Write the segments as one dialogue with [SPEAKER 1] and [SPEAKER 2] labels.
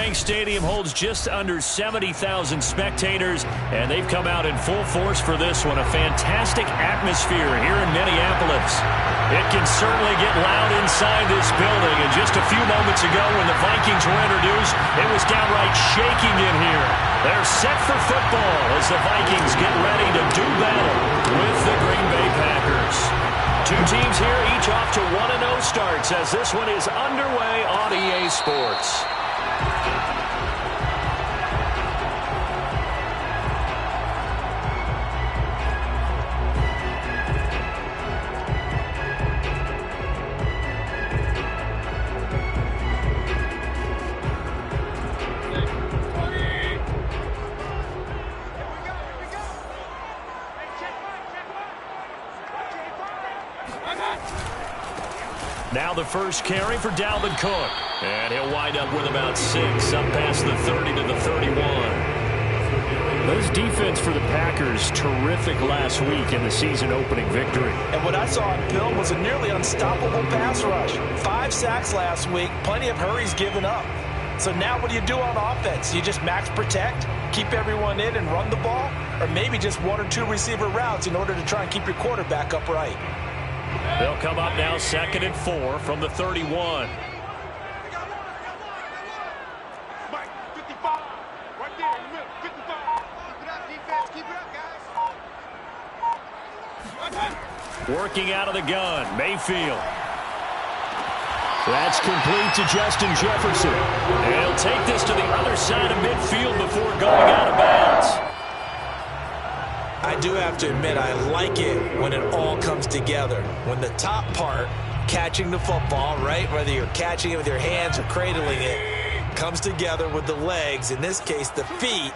[SPEAKER 1] Bank Stadium holds just under 70,000 spectators, and they've come out in full force for this one. A fantastic atmosphere here in Minneapolis. It can certainly get loud inside this building, and just a few moments ago when the Vikings were introduced, it was downright shaking in here. They're set for football as the Vikings get ready to do battle with the Green Bay Packers. Two teams here, each off to 1-0 starts as this one is underway on EA Sports. Now the first carry for Dalvin Cook. And he'll wind up with about 6, up past the 30 to the 31. Those defense for the Packers, terrific last week in the season-opening victory.
[SPEAKER 2] And what I saw on film was a nearly unstoppable pass rush. 5 sacks last week, plenty of hurries given up. So now what do you do on offense? You just max protect, keep everyone in and run the ball? Or maybe just 1 or 2 receiver routes in order to try and keep your quarterback upright?
[SPEAKER 1] They'll come up now 2nd and 4 from the 31. Working out of the gun, Mayfield. That's complete to Justin Jefferson. And he'll take this to the other side of midfield before going out of bounds.
[SPEAKER 2] I do have to admit, I like it when it all comes together. When the top part, catching the football, right, whether you're catching it with your hands or cradling it, comes together with the legs, in this case the feet,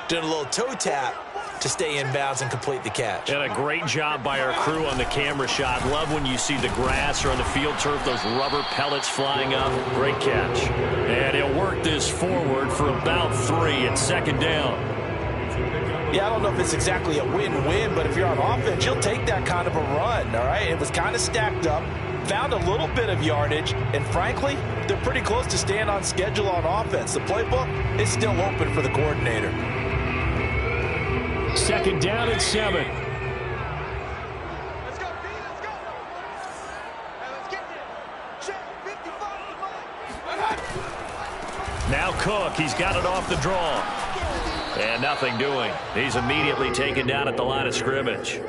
[SPEAKER 2] doing a little toe tap to stay in bounds and complete the catch.
[SPEAKER 1] And a great job by our crew on the camera shot. Love when you see the grass or on the field turf, those rubber pellets flying up. Great catch. And he'll work this forward for about 3 at 2nd down.
[SPEAKER 2] Yeah, I don't know if it's exactly a win-win, but if you're on offense, you'll take that kind of a run, all right? It was kind of stacked up, found a little bit of yardage, and frankly, they're pretty close to staying on schedule on offense. The playbook is still open for the coordinator.
[SPEAKER 1] 2nd down and 7.
[SPEAKER 3] Let's go, B, let's go. Hey, let's get there. Check, 55.
[SPEAKER 1] Now Cook, he's got it off the draw. And nothing doing. He's immediately taken down at the line of scrimmage.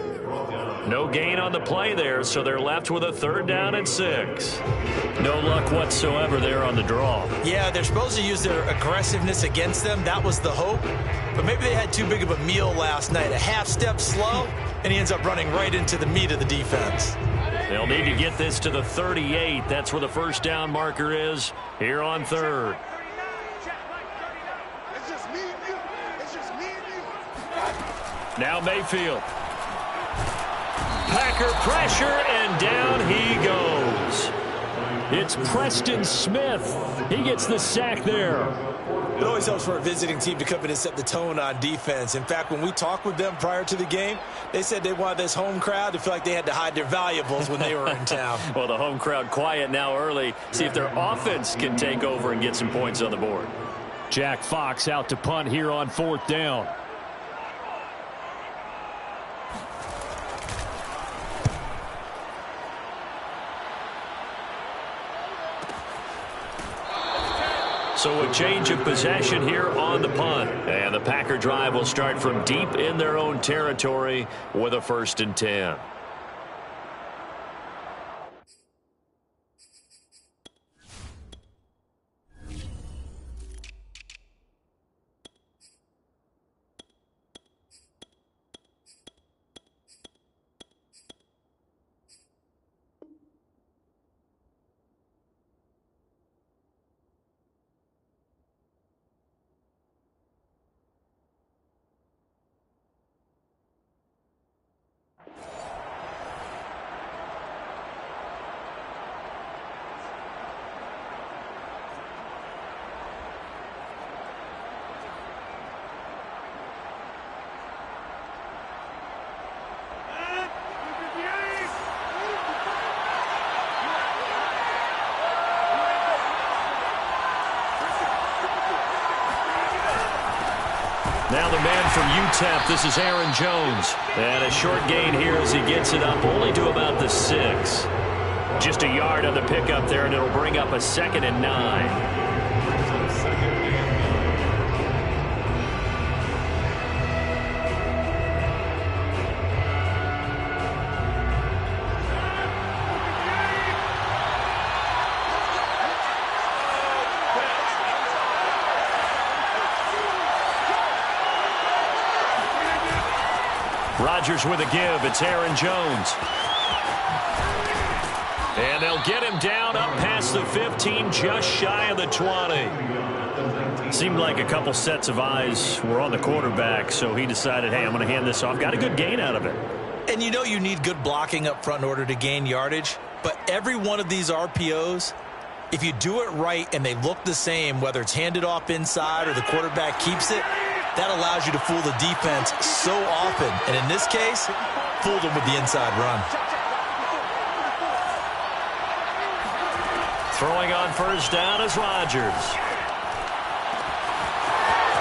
[SPEAKER 1] No gain on the play there, so they're left with a 3rd down and 6. No luck whatsoever there on the draw.
[SPEAKER 2] Yeah, they're supposed to use their aggressiveness against them. That was the hope. But maybe they had too big of a meal last night. A half step slow, and he ends up running right into the meat of the defense.
[SPEAKER 1] They'll need to get this to the 38. That's where the 1st down marker is here on 3rd. Now Mayfield. Packer pressure, and down he goes. It's Preston Smith. He gets the sack there.
[SPEAKER 2] It always helps for a visiting team to come in and set the tone on defense. In fact, when we talked with them prior to the game, they said they wanted this home crowd to feel like they had to hide their valuables when they were in town.
[SPEAKER 1] Well, the home crowd quiet now early. See if their offense can take over and get some points on the board. Jack Fox out to punt here on 4th down. So a change of possession here on the punt. And the Packer drive will start from deep in their own territory with a 1st and 10. Now the man from UTEP, this is Aaron Jones. And a short gain here as he gets it up only to about the 6. Just a yard on the pickup there, and it'll bring up a 2nd and 9. Rodgers with a give. It's Aaron Jones. And they'll get him down up past the 15, just shy of the 20. Seemed like a couple sets of eyes were on the quarterback, so he decided, hey, I'm going to hand this off. Got a good gain out of it.
[SPEAKER 2] And you know you need good blocking up front in order to gain yardage, but every one of these RPOs, if you do it right and they look the same, whether it's handed off inside or the quarterback keeps it, that allows you to fool the defense so often. And in this case, fooled them with the inside run.
[SPEAKER 1] Throwing on first down is Rodgers.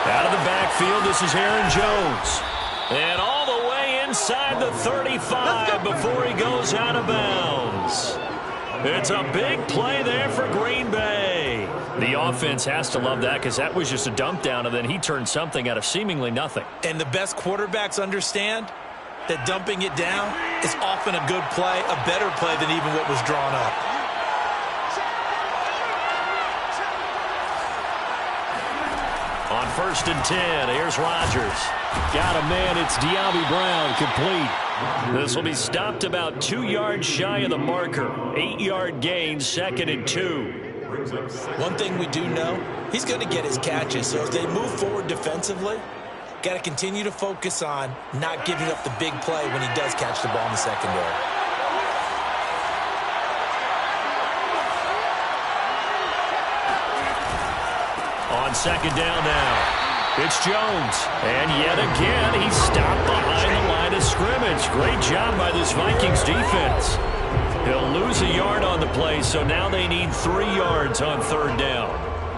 [SPEAKER 1] Out of the backfield, this is Aaron Jones. And all the way inside the 35 before he goes out of bounds. It's a big play there for Green Bay. The offense has to love that because that was just a dump down, and then he turned something out of seemingly nothing.
[SPEAKER 2] And the best quarterbacks understand that dumping it down is often a good play, a better play than even what was drawn up.
[SPEAKER 1] On 1st and 10, here's Rodgers. Got a man, it's De'Ami Brown, complete. This will be stopped about 2 yards shy of the marker. 8-yard gain, 2nd and 2.
[SPEAKER 2] One thing we do know, he's going to get his catches. So as they move forward defensively, got to continue to focus on not giving up the big play when he does catch the ball in the secondary.
[SPEAKER 1] On 2nd down now, it's Jones. And yet again, he's stopped behind the line of scrimmage. Great job by this Vikings defense. He'll lose a yard on the play, so now they need 3 yards on 3rd down.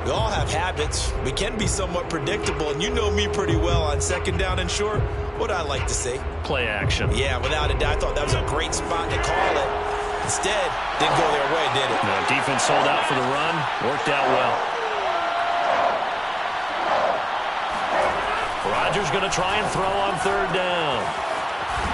[SPEAKER 2] We all have habits. We can be somewhat predictable, and you know me pretty well on 2nd down and short. What I like to see?
[SPEAKER 1] Play action.
[SPEAKER 2] Yeah, without a doubt. I thought that was a great spot to call it. Instead, didn't go their way, did it?
[SPEAKER 1] No, defense sold out for the run. Worked out well. Rodgers going to try and throw on 3rd down.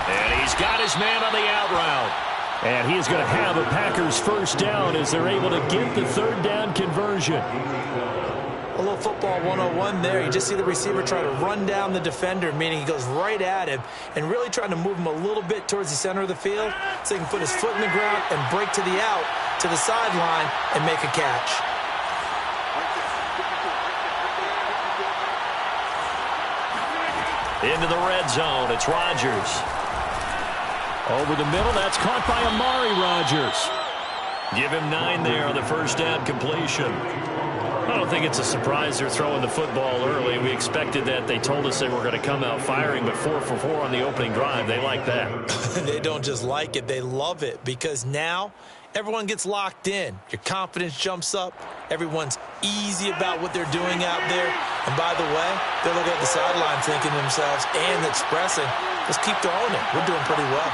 [SPEAKER 1] And he's got his man on the out route. And he is going to have a Packers first down as they're able to get the 3rd down conversion.
[SPEAKER 2] A little football 101 there. You just see the receiver try to run down the defender, meaning he goes right at him and really trying to move him a little bit towards the center of the field so he can put his foot in the ground and break to the out, to the sideline, and make a catch.
[SPEAKER 1] Into the red zone, it's Rodgers. Over the middle, that's caught by Amari Rodgers. Give him 9 there on the first down completion. I don't think it's a surprise they're throwing the football early. We expected that. They told us they were going to come out firing, but 4 for 4 on the opening drive. They like that.
[SPEAKER 2] They don't just like it, they love it, because now everyone gets locked in. Your confidence jumps up. Everyone's easy about what they're doing out there. And by the way, they're looking at the sideline thinking to themselves and expressing, let's keep throwing it. We're doing pretty well.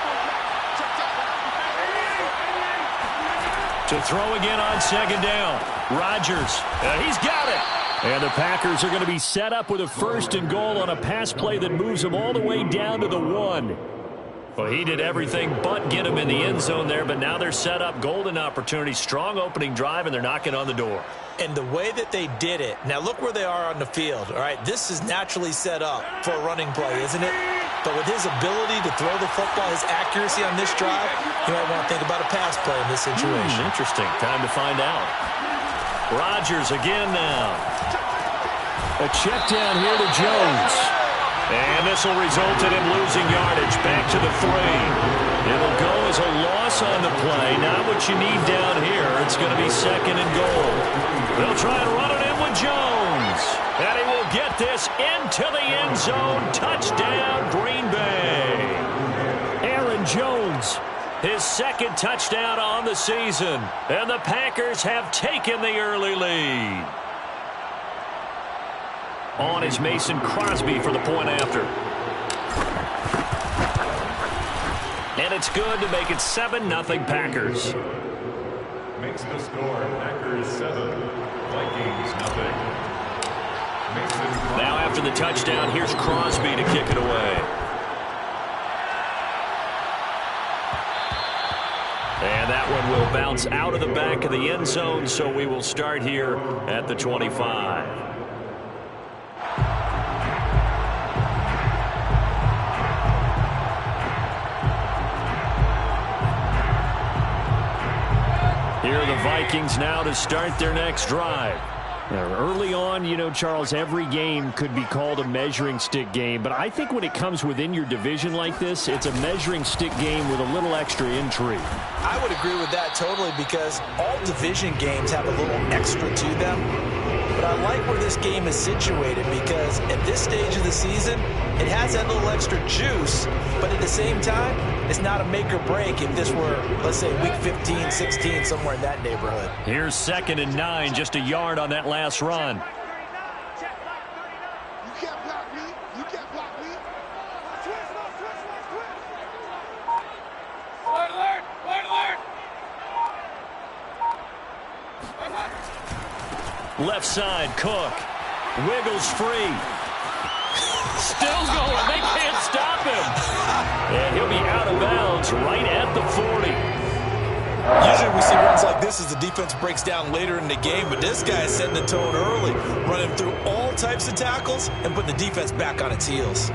[SPEAKER 2] To throw again on 2nd down. Rodgers. He's got it.
[SPEAKER 1] And the Packers are going to be set up with a 1st and goal on a pass play that moves them all the way down to the 1. Well, he did everything but get him in the end zone there, but now they're set up. Golden opportunity, strong opening drive, and they're knocking on the door. And the way that they did it, now look where they are on the field. All right, this is naturally set up for a running play, isn't it? But with his ability to throw the football, his accuracy on this drive, you might want to think about a pass play in this situation. Interesting. Time to find out. Rodgers again now. A check down here to Jones. And this will result in him losing yardage back to the 3. It'll go as a loss on the play. Not what you need down here. It's going to be 2nd and goal. They'll try and run it in with Jones. And he will get this into the end zone. Touchdown, Green Bay. Aaron Jones, his 2nd touchdown on the season. And the Packers have taken the early lead. On is Mason Crosby for the point after. And it's good to make it 7-0 Packers.
[SPEAKER 4] Makes the score Packers 7, Vikings 0.
[SPEAKER 1] Now after the touchdown, here's Crosby to kick it away. And that one will bounce out of the back of the end zone, so we will start here at the 25. Here are the Vikings now to start their next drive. Now, early on, you know, Charles, every game could be called a measuring stick game, but I think when it comes within your division like this, it's a measuring stick game with a little extra intrigue.
[SPEAKER 2] I would agree with that totally, because all division games have a little extra to them. But I like where this game is situated, because at this stage of the season, it has that little extra juice, but at the same time, it's not a make or break if this were, let's say, week 15, 16, somewhere in that neighborhood.
[SPEAKER 1] Here's 2nd and 9, just a yard on that last run.
[SPEAKER 3] You can't block me. You can't block me. Switch. Alert.
[SPEAKER 1] Left side, Cook. Wiggles free. Still going. They can't stop him. And he'll be out of bounds right at the 40.
[SPEAKER 2] Usually we see runs like this as the defense breaks down later in the game, but this guy is setting the tone early, running through all types of tackles and putting the defense back on its heels.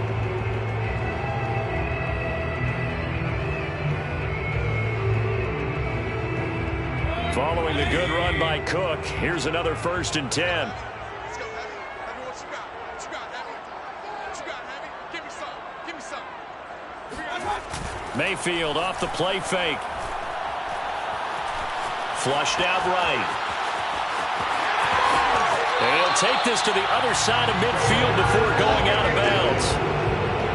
[SPEAKER 1] Following the good run by Cook, here's another 1st and 10.
[SPEAKER 3] Let's go, Heavy. Heavy, what you got? What you got, Heavy? What you got, Heavy? Give me some.
[SPEAKER 1] Mayfield off the play fake. Flushed out right. And he'll take this to the other side of midfield before going out of bounds.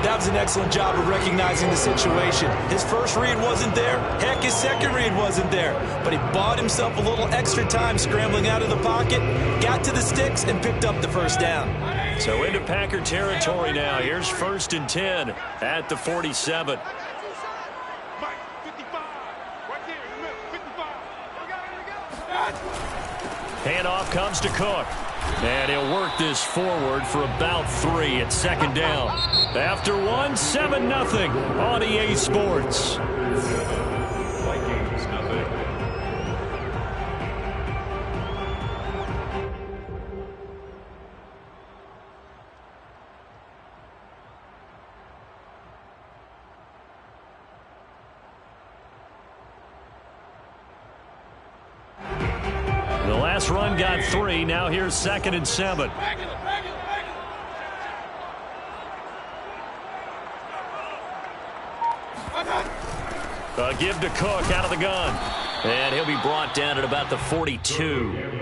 [SPEAKER 2] That was an excellent job of recognizing the situation. His first read wasn't there. Heck, his second read wasn't there. But he bought himself a little extra time scrambling out of the pocket, got to the sticks, and picked up the first down.
[SPEAKER 1] So into Packer territory now. Here's 1st and 10 at the 47.
[SPEAKER 3] Mike, 55. Right there in the middle, 55.
[SPEAKER 1] Handoff comes to Cook. And he'll work this forward for about 3 at 2nd down. After 1, 7-0 on EA Sports.
[SPEAKER 4] Vikings 0.
[SPEAKER 1] The last run got 3. Now here's 2nd and 7. A give to Cook out of the gun. And he'll be brought down at about the 42.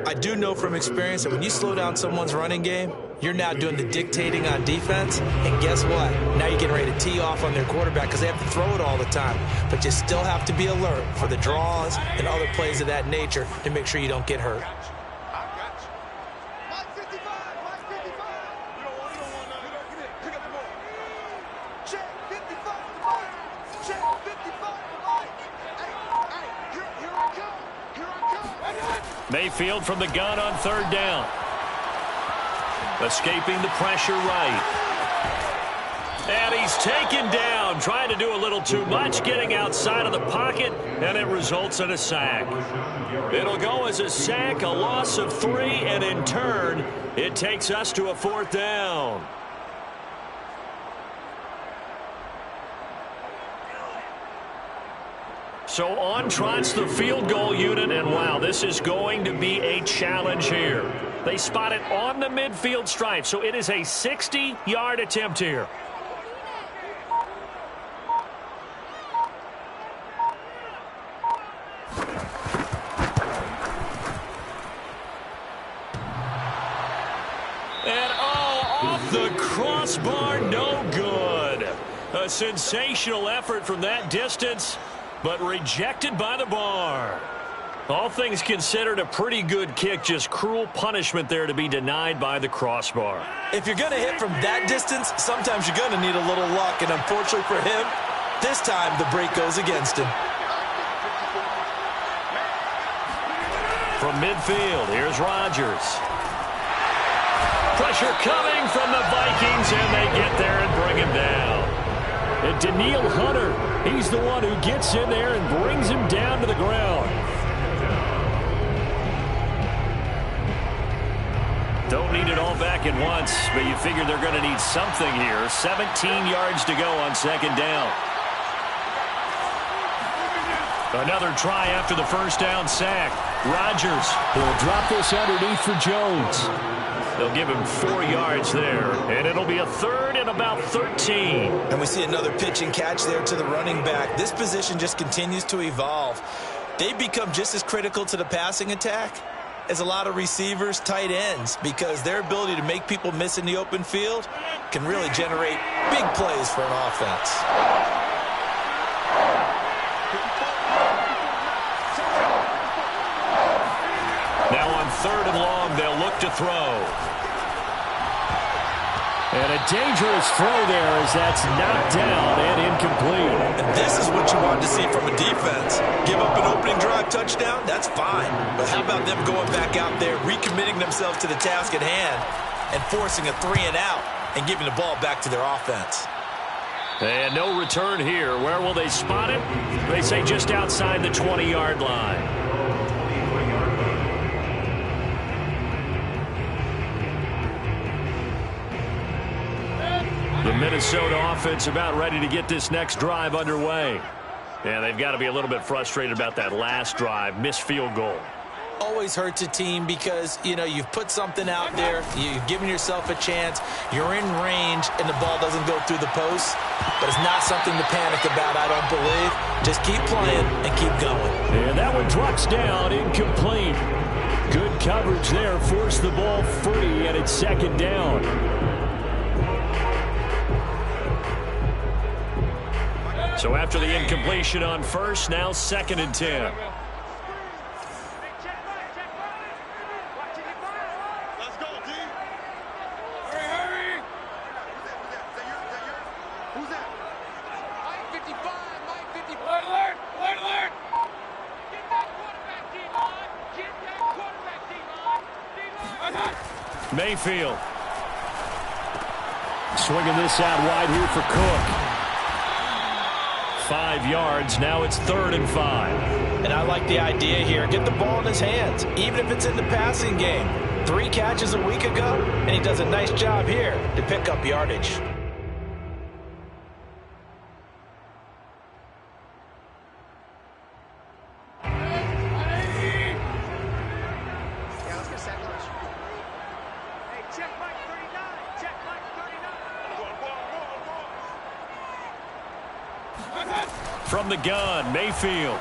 [SPEAKER 2] I do know from experience that when you slow down someone's running game, you're now doing the dictating on defense. And guess what? Now you're getting ready to tee off on their quarterback because they have to throw it all the time. But you still have to be alert for the draws and other plays of that nature to make sure you don't get hurt.
[SPEAKER 3] I got you. Mike 55. Mike 55. You don't want none. You don't get it. Pick up the ball. Check 55 to Mike. Check 55 to Mike. Hey, here I come. Here I come.
[SPEAKER 1] Mayfield from the gun on 3rd down. Escaping the pressure right. And he's taken down, trying to do a little too much, getting outside of the pocket, and it results in a sack. It'll go as a sack, a loss of 3, and in turn, it takes us to a 4th down. So on trots the field goal unit, and wow, this is going to be a challenge here. They spot it on the midfield stripe, so it is a 60-yard attempt here. And off the crossbar, no good. A sensational effort from that distance, but rejected by the bar. All things considered, a pretty good kick. Just cruel punishment there to be denied by the crossbar.
[SPEAKER 2] If you're going to hit from that distance, sometimes you're going to need a little luck. And unfortunately for him, this time the break goes against him.
[SPEAKER 1] From midfield, here's Rodgers. Pressure coming from the Vikings, and they get there and bring him down. And Daniil Hunter, he's the one who gets in there and brings him down to the ground. Don't need it all back at once, but you figure they're going to need something here. 17 yards to go on second down. Another try after the first down sack. Rodgers will drop this underneath for Jones. They'll give him 4 yards there, and it'll be a third and about 13.
[SPEAKER 2] And we see another pitch and catch there to the running back. This position just continues to evolve. They've become just as critical to the passing attack as a lot of receivers, tight ends, because their ability to make people miss in the open field can really generate big plays for an offense.
[SPEAKER 1] Now on third and long, they'll look to throw. And a dangerous throw there as that's knocked down and incomplete.
[SPEAKER 2] And this is what you want to see from a defense. Give up an opening drive touchdown, that's fine. But how about them going back out there, recommitting themselves to the task at hand, and forcing a 3 and out and giving the ball back to their offense.
[SPEAKER 1] And no return here. Where will they spot it? They say just outside the 20-yard line. The Minnesota offense about ready to get this next drive underway. And they've got to be a little bit frustrated about that last drive, missed field goal.
[SPEAKER 2] Always hurts a team because, you know, you've put something out there, you've given yourself a chance, you're in range, and the ball doesn't go through the post. But it's not something to panic about, I don't believe. Just keep playing and keep going.
[SPEAKER 1] And that one drops down, incomplete. Good coverage there, forced the ball free, and it's second down. So after the incompletion on first, now second and 10.
[SPEAKER 3] Let's go, D. Hurry. Who's that? Mike 55, Mike 55. Alert. Get that quarterback, D-line. Get that quarterback, D-line.
[SPEAKER 1] Mayfield. Swinging this out wide here for Cook. 5 yards. Now it's 3rd and 5.
[SPEAKER 2] And I like the idea here. Get the ball in his hands, even if it's in the passing game. 3 catches a week ago, and he does a nice job here to pick up yardage.
[SPEAKER 1] From the gun, Mayfield.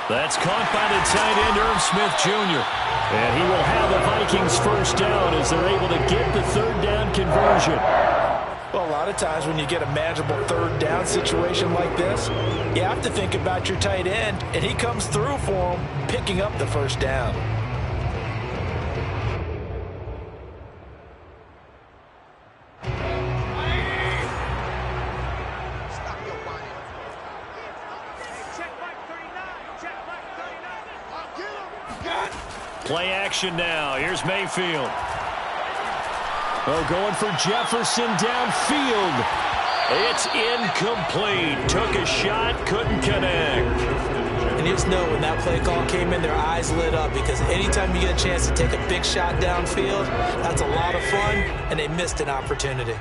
[SPEAKER 1] That's caught by the tight end, Irv Smith Jr. And he will have the Vikings first down as they're able to get the 3rd down conversion.
[SPEAKER 2] Well, a lot of times when you get a manageable 3rd down situation like this, you have to think about your tight end, and he comes through for him, picking up the first down.
[SPEAKER 1] Play action now. Here's Mayfield. Oh, going for Jefferson downfield. It's incomplete. Took a shot, couldn't connect.
[SPEAKER 2] And you just know when that play call came in, their eyes lit up because anytime you get a chance to take a big shot downfield, that's a lot of fun, and they missed an opportunity.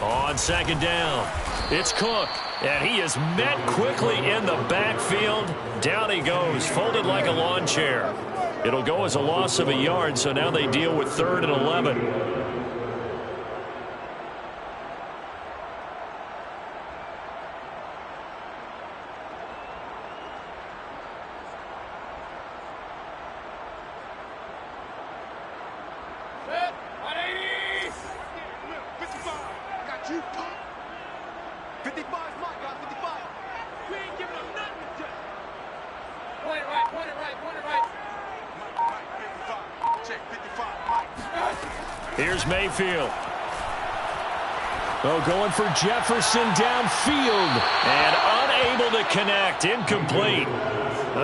[SPEAKER 1] On second down, it's Cook, and he is met quickly in the backfield. Down he goes, folded like a lawn chair. It'll go as a loss of a yard, so now they deal with 3rd and 11.
[SPEAKER 3] 55 is mine, guys. 55. We ain't giving up nothing today.
[SPEAKER 5] Point it right, point it right, point it right.
[SPEAKER 3] Mike, 55. Check, 55. Mike.
[SPEAKER 1] Here's Mayfield. Oh, going for Jefferson downfield. And unable to connect. Incomplete.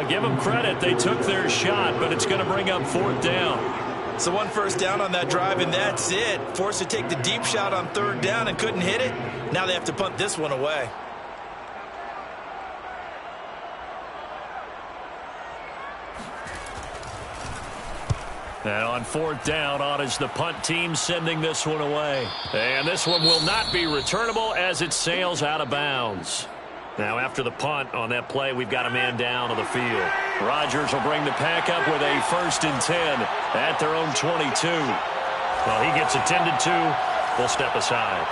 [SPEAKER 1] Give them credit. They took their shot, but it's going to bring up 4th down.
[SPEAKER 2] So 1 first down on that drive, and that's it. Forced to take the deep shot on 3rd down and couldn't hit it. Now they have to punt this one away.
[SPEAKER 1] And on 4th down, on is the punt team sending this one away. And this one will not be returnable as it sails out of bounds. Now after the punt on that play, we've got a man down on the field. Rodgers will bring the pack up with a 1st and 10 at their own 22. Well, he gets attended to. We'll step aside.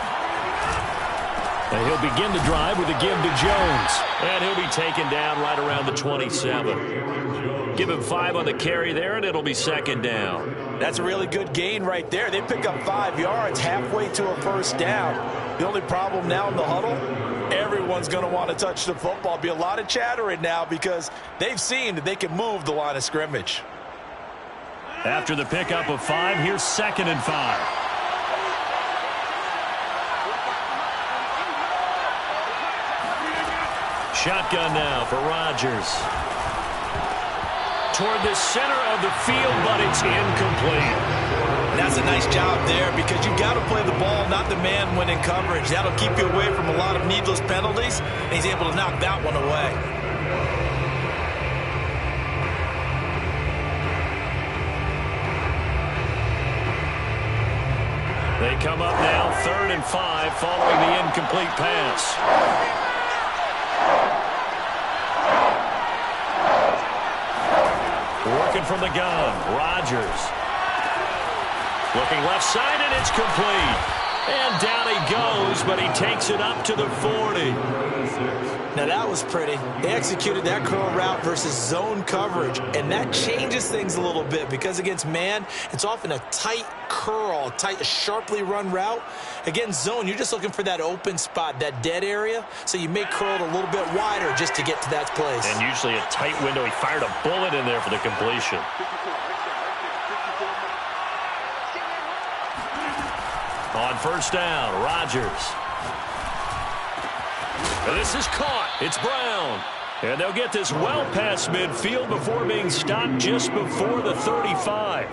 [SPEAKER 1] And he'll begin the drive with a give to Jones. And he'll be taken down right around the 27. Give him 5 on the carry there, and it'll be 2nd down.
[SPEAKER 2] That's a really good gain right there. They pick up 5 yards halfway to a 1st down. The only problem now in the huddle, everyone's going to want to touch the football. Be a lot of chattering now because they've seen that they can move the line of scrimmage.
[SPEAKER 1] After the pickup of 5, here's 2nd and 5. Shotgun now for Rodgers. Toward the center of the field, but it's incomplete.
[SPEAKER 2] That's a nice job there because you've got to play the ball, not the man when in coverage. That'll keep you away from a lot of needless penalties, and he's able to knock that one away.
[SPEAKER 1] They come up now 3rd and 5 following the incomplete pass. Working from the gun, Rodgers. Looking left side, and it's complete. And down he goes, but he takes it up to the 40.
[SPEAKER 2] Now that was pretty. They executed that curl route versus zone coverage, and that changes things a little bit because against man, it's often a tight curl, tight, sharply run route. Against zone, you're just looking for that open spot, that dead area, so you may curl it a little bit wider just to get to that place.
[SPEAKER 1] And usually a tight window. He fired a bullet in there for the completion. On 1st down, Rodgers. And this is caught. It's Brown. And they'll get this well past midfield before being stopped just before the 35.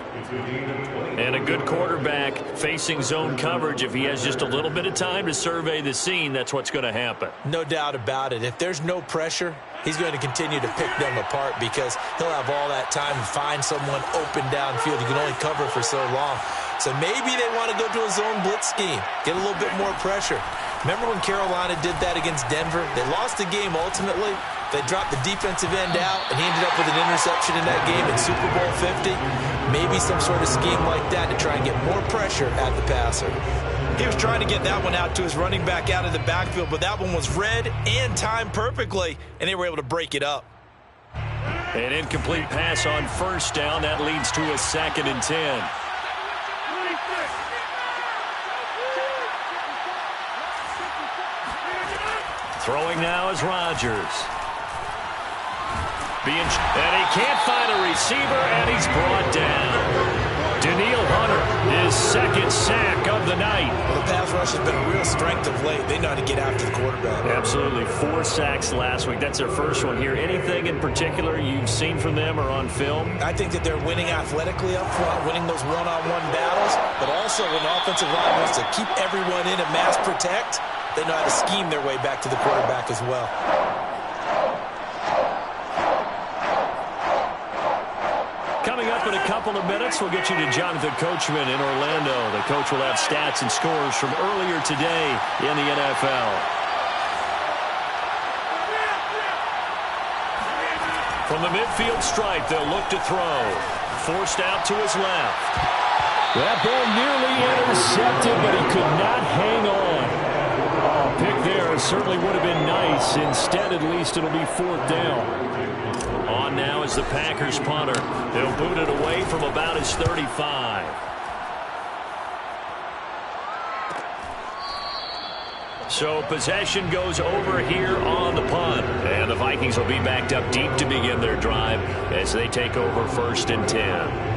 [SPEAKER 1] And a good quarterback facing zone coverage. If he has just a little bit of time to survey the scene, that's what's going to happen.
[SPEAKER 2] No doubt about it. If there's no pressure, he's going to continue to pick them apart because he'll have all that time to find someone open downfield. You can only cover for so long. So maybe they want to go to a zone blitz scheme, get a little bit more pressure. Remember when Carolina did that against Denver? They lost the game ultimately. They dropped the defensive end out, and he ended up with an interception in that game in Super Bowl 50. Maybe some sort of scheme like that to try and get more pressure at the passer. He was trying to get that one out to his running back out of the backfield, but that one was read and timed perfectly, and they were able to break it up.
[SPEAKER 1] An incomplete pass on 1st down. That leads to a 2nd and 10. Throwing now is Rodgers. And he can't find a receiver, and he's brought down. Daniil Hunter, his 2nd sack of the night.
[SPEAKER 2] Well, the pass rush has been a real strength of late. They know how to get after the quarterback.
[SPEAKER 1] Absolutely. 4 sacks last week. That's their first one here. Anything in particular you've seen from them or on film?
[SPEAKER 2] I think that they're winning athletically up front, winning those one-on-one battles, but also when the offensive line wants to keep everyone in and mass protect, they know how to scheme their way back to the quarterback as well.
[SPEAKER 1] Coming up in a couple of minutes, we'll get you to Jonathan Coachman in Orlando. The coach will have stats and scores from earlier today in the NFL. From the midfield stripe, they'll look to throw. Forced out to his left. That ball nearly intercepted, but he could not hang on. Pick there certainly would have been nice. Instead, at least, it'll be 4th down. On now is the Packers punter. They'll boot it away from about his 35. So possession goes over here on the punt. And the Vikings will be backed up deep to begin their drive as they take over 1st and 10.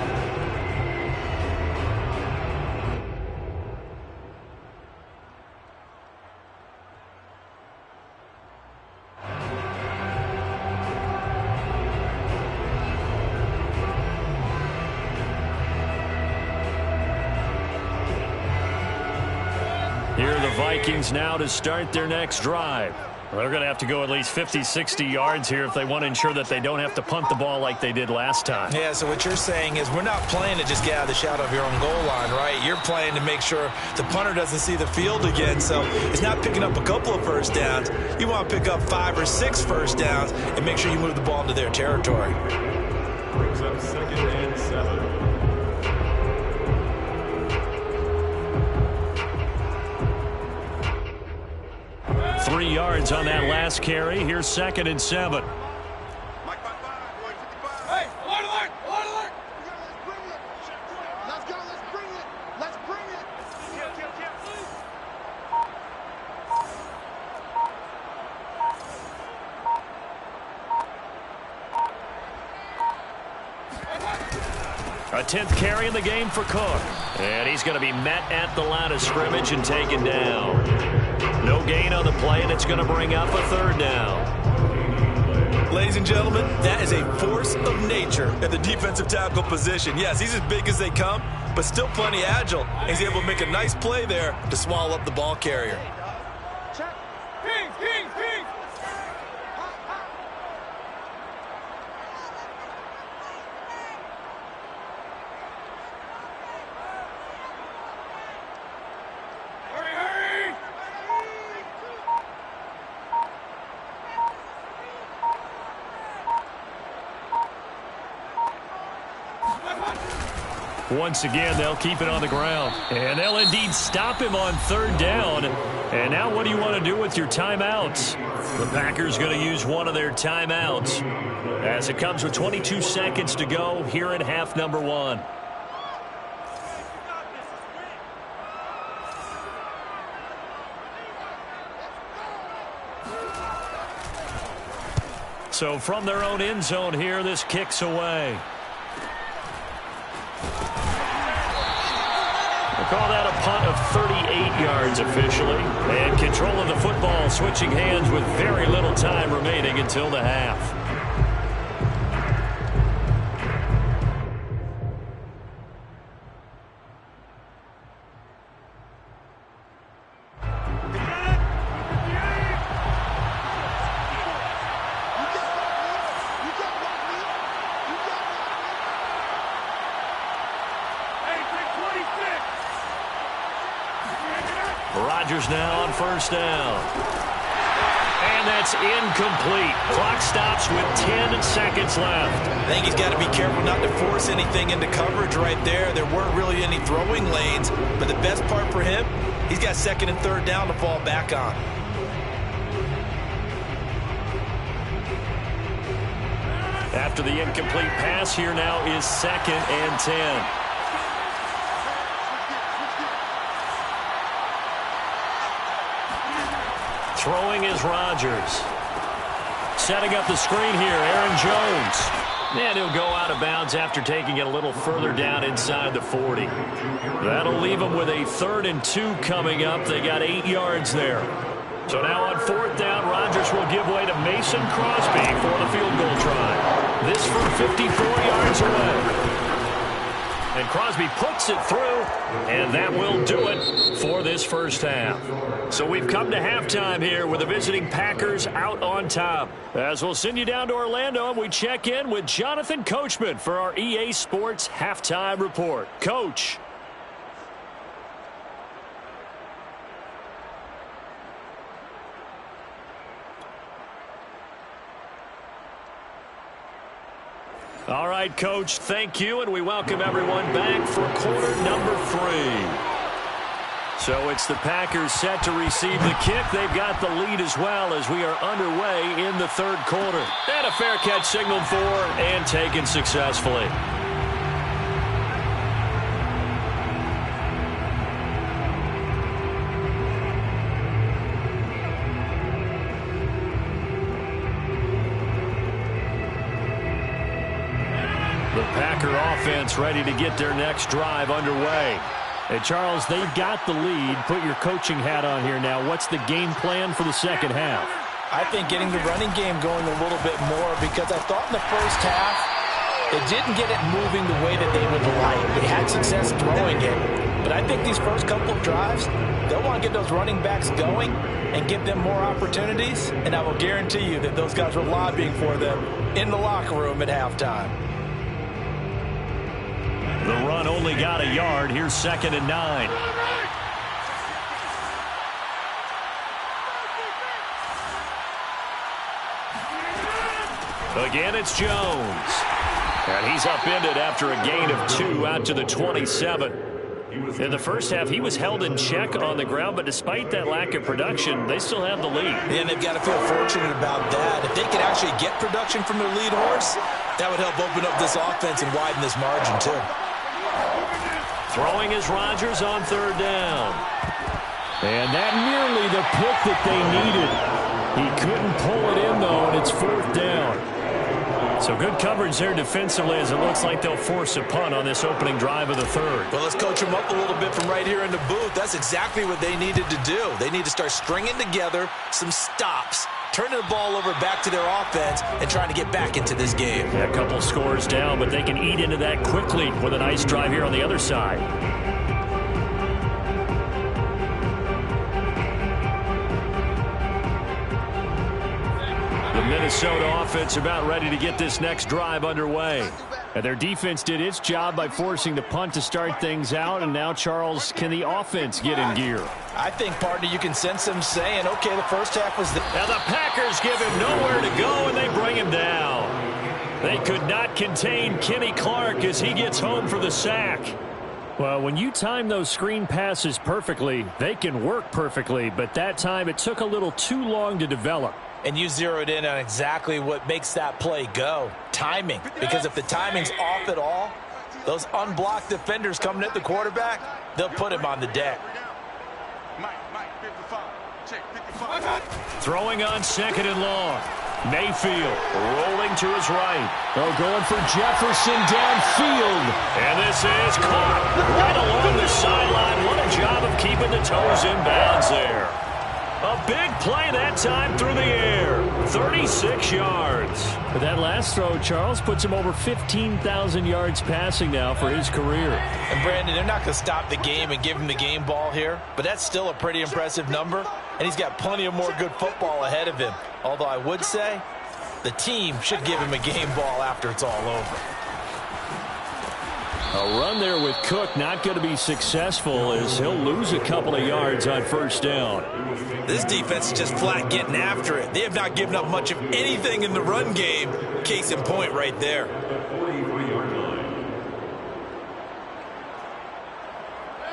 [SPEAKER 1] Here are the Vikings now to start their next drive. They're going to have to go at least 50, 60 yards here if they want to ensure that they don't have to punt the ball like they did last time.
[SPEAKER 2] Yeah, so what you're saying is we're not playing to just get out of the shadow of your own goal line, right? You're playing to make sure the punter doesn't see the field again. So it's not picking up a couple of first downs. You want to pick up 5 or 6 first downs and make sure you move the ball into their territory.
[SPEAKER 4] Brings up 2nd and 7.
[SPEAKER 1] 3 yards on that last carry. Here's 2nd and 7.
[SPEAKER 5] Hey, alert, alert, alert, alert.
[SPEAKER 3] Let's go, let's bring it. Let's bring it.
[SPEAKER 1] A 10th carry in the game for Cook. And he's going to be met at the line of scrimmage and taken down. No gain on the play, and it's going to bring up a 3rd down.
[SPEAKER 2] Ladies and gentlemen, that is a force of nature at the defensive tackle position. Yes, he's as big as they come, but still plenty agile. He's able to make a nice play there to swallow up the ball carrier.
[SPEAKER 3] Check.
[SPEAKER 5] King, king, king. Hurry, hurry.
[SPEAKER 1] Once again, they'll keep it on the ground. And they'll indeed stop him on 3rd down. And now what do you want to do with your timeouts? The Packers going to use one of their timeouts as it comes with 22 seconds to go here in half number 1. So from their own end zone here, this kicks away. We'll call that a punt of 38 yards officially. And control of the football switching hands with very little time remaining until the half. Rodgers now on 1st down. And that's incomplete. Clock stops with 10 seconds left.
[SPEAKER 2] I think he's got to be careful not to force anything into coverage right there. There weren't really any throwing lanes, but the best part for him, he's got 2nd and 3rd down to fall back on.
[SPEAKER 1] After the incomplete pass, here now is 2nd and 10. Throwing is Rodgers. Setting up the screen here, Aaron Jones. And he'll go out of bounds after taking it a little further down inside the 40. That'll leave them with a 3rd and 2 coming up. They got 8 yards there. So now on 4th down, Rodgers will give way to Mason Crosby for the field goal try. This from 54 yards away. And Crosby puts it through, and that will do it for this 1st half. So we've come to halftime here with the visiting Packers out on top. As we'll send you down to Orlando, and we check in with Jonathan Coachman for our EA Sports Halftime Report. Coach. All right, Coach, thank you, and we welcome everyone back for quarter number 3. So it's the Packers set to receive the kick. They've got the lead as well as we are underway in the 3rd quarter. And a fair catch signaled for and taken successfully. offense ready to get their next drive underway. And Charles, they've got the lead. Put your coaching hat on here now. What's the game plan for the second half?
[SPEAKER 2] I think getting the running game going a little bit more, because I thought in the first half they didn't get it moving the way that they would like. They had success throwing it. But I think these first couple of drives, they'll want to get those running backs going and give them more opportunities. And I will guarantee you that those guys were lobbying for them in the locker room at halftime.
[SPEAKER 1] The run only got a yard. Here's 2nd and 9. Again, it's Jones. And he's upended after a gain of 2 out to the 27. In the first half, he was held in check on the ground, but despite that lack of production, they still have the lead.
[SPEAKER 2] And they've got to feel fortunate about that. If they could actually get production from their lead horse, that would help open up this offense and widen this margin, too.
[SPEAKER 1] Throwing is Rodgers on 3rd down. And that nearly the pick that they needed. He couldn't pull it in, though, and it's 4th down. So good coverage there defensively, as it looks like they'll force a punt on this opening drive of the 3rd.
[SPEAKER 2] Well, let's coach them up a little bit from right here in the booth. That's exactly what they needed to do. They need to start stringing together some stops, turning the ball over back to their offense, and trying to get back into this game.
[SPEAKER 1] Yeah, a couple scores down, but they can eat into that quickly with a nice drive here on the other side. The Minnesota offense about ready to get this next drive underway. And their defense did its job by forcing the punt to start things out. And now, Charles, can the offense get in gear?
[SPEAKER 2] I think, partner, you can sense them saying, okay, the first half was the...
[SPEAKER 1] Now the Packers give him nowhere to go, and they bring him down. They could not contain Kenny Clark as he gets home for the sack. Well, when you time those screen passes perfectly, they can work perfectly. But that time, it took a little too long to develop.
[SPEAKER 2] And you zeroed in on exactly what makes that play go. Timing. Because if the timing's off at all, those unblocked defenders coming at the quarterback, they'll put him on the deck.
[SPEAKER 1] Throwing on 2nd and long. Mayfield rolling to his right. Oh, going for Jefferson downfield. And this is caught right along the sideline. What a job of keeping the toes in bounds there. A big play that time through the air. 36 yards. But that last throw, Charles, puts him over 15,000 yards passing now for his career.
[SPEAKER 2] And, Brandon, they're not going to stop the game and give him the game ball here, but that's still a pretty impressive number, and he's got plenty of more good football ahead of him. Although I would say the team should give him a game ball after it's all over.
[SPEAKER 1] A run there with Cook not going to be successful as he'll lose a couple of yards on 1st down.
[SPEAKER 2] This defense is just flat getting after it. They have not given up much of anything in the run game. Case in point right there.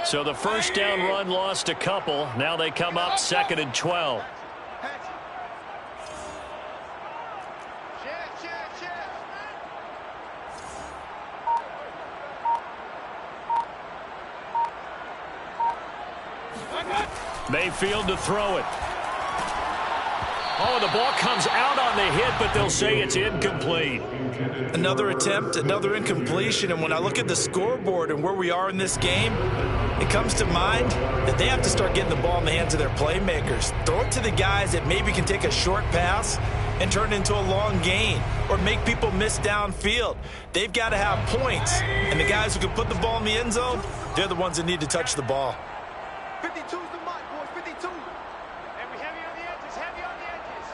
[SPEAKER 1] So the 1st down run lost a couple. Now they come up 2nd and 12. Mayfield to throw it. Oh, the ball comes out on the hit, but they'll say it's incomplete.
[SPEAKER 2] Another attempt, another incompletion, and when I look at the scoreboard and where we are in this game, it comes to mind that they have to start getting the ball in the hands of their playmakers. Throw it to the guys that maybe can take a short pass and turn it into a long gain or make people miss downfield. They've got to have points, and the guys who can put the ball in the end zone, they're the ones that need to touch the ball.
[SPEAKER 3] 52's the mark, boys, 52. And we heavy on the edges, heavy on the edges.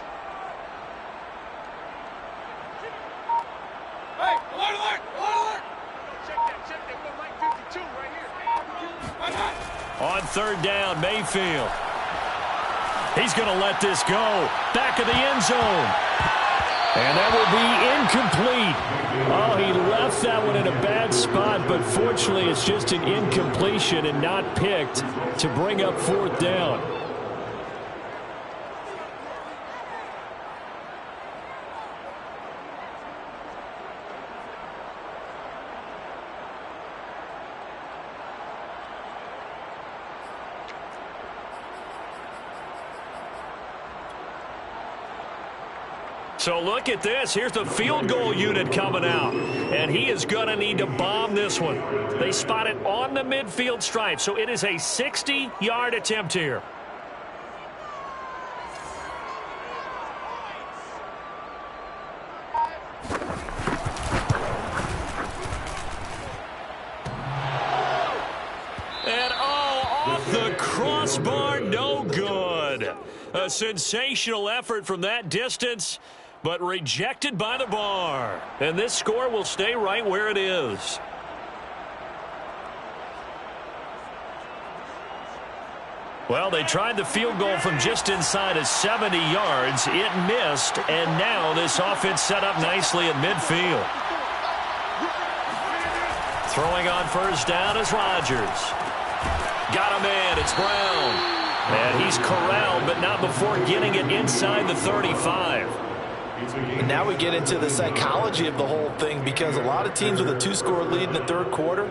[SPEAKER 5] Hey, alert, alert, alert!
[SPEAKER 3] Check that, we're Mike 52 right here.
[SPEAKER 1] On 3rd down, Mayfield. He's going to let this go. Back of the end zone. And that will be incomplete. Oh, he left that one in a bad spot, but fortunately it's just an incompletion and not picked to bring up 4th down. So look at this. Here's the field goal unit coming out. And he is going to need to bomb this one. They spot it on the midfield stripe. So it is a 60-yard attempt here. And off the crossbar, no good. A sensational effort from that distance, but rejected by the bar. And this score will stay right where it is. Well, they tried the field goal from just inside of 70 yards. It missed, and now this offense set up nicely at midfield. Throwing on first down is Rodgers. Got him in. It's Brown. And he's corralled, but not before getting it inside the 35.
[SPEAKER 2] And now we get into the psychology of the whole thing, because a lot of teams with a 2-score lead in the third quarter,